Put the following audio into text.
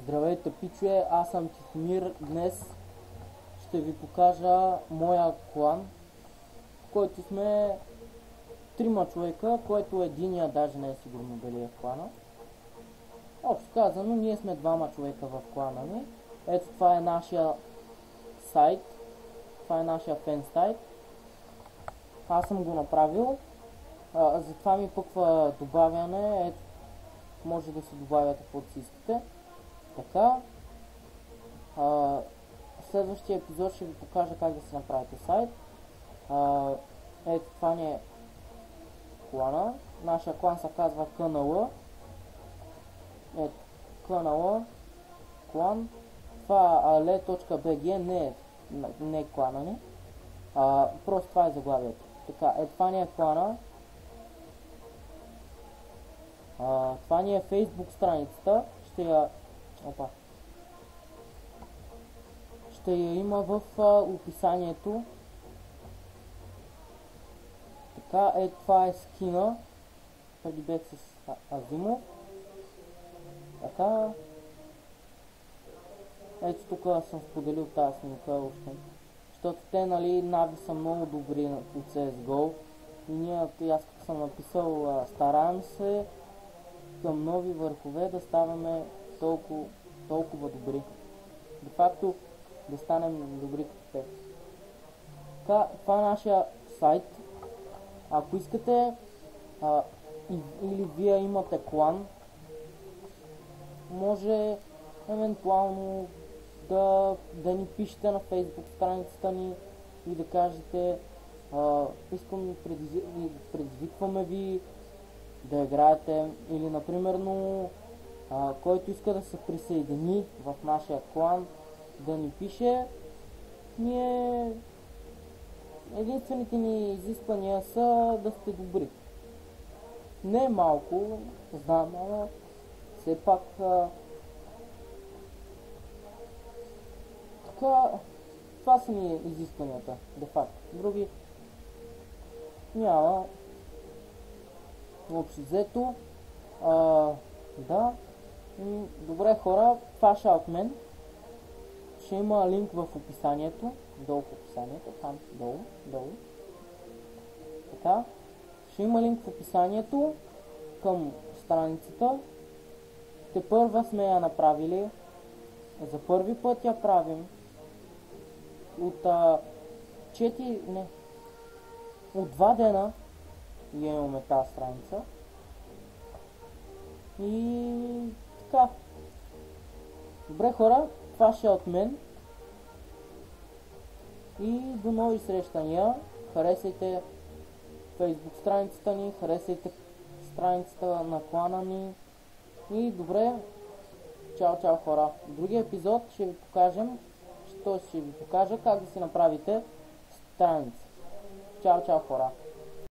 Здравейте, пичове, аз съм Тихомир. Днес ще ви покажа моя клан, в който сме трима човека, който единия даже не е сигурно дали е в клана. Общо казано, ние сме двама човека в клана ни. Ето това е нашия сайт, това е нашия фен сайт. Аз съм го направил. Затова ми пъква добавяне. Ето, може да се добавяте каквото си искате. Така. В следващия епизод ще ви покажа как да си направите сайт. Ето това ни е клана. Нашия клан се казва КНЛ. Ето КНЛ клан. Това ale.bg не е клана ни. Просто това е заглавието. Така, ето това ни е клана. Това ни е Facebook страницата. Ще я има в описанието. Така, ето това е скина. Преди бех с Азимов. Така. Ето тук съм споделил тази снимка още. Защото те, нали, нави са много добри от CSGO. И ние, аз като съм написал, стараем се към нови върхове да ставаме толкова добри. Де факто да станем добри като те. Така, това е нашия сайт. Ако искате или вие имате клан, може евентуално да ни пишете на Facebook страницата ни и да кажете искам, предизвикваме ви да играете, или например който иска да се присъедини в нашия клан да ни пише. Ние единствените ни изисквания са да сте добри. Не е малко, знам, но все пак така, това са ни изискванията, де факто. Други няма. Общо взето, да. Добре, хора, това ще от мен. Ще има линк в описанието. Долу в описанието. Там, долу. Така. Ще има линк в описанието към страницата. Тепърва сме я направили. За първи път я правим. От 2 дена имаме тази страница. И така. Добре, хора, това ще е от мен. И до нови срещания. Харесайте Facebook страницата ни, харесайте страницата на клана ни. И добре, чао хора. В другия епизод ще ви покажа как да си направите страница. Чао хора.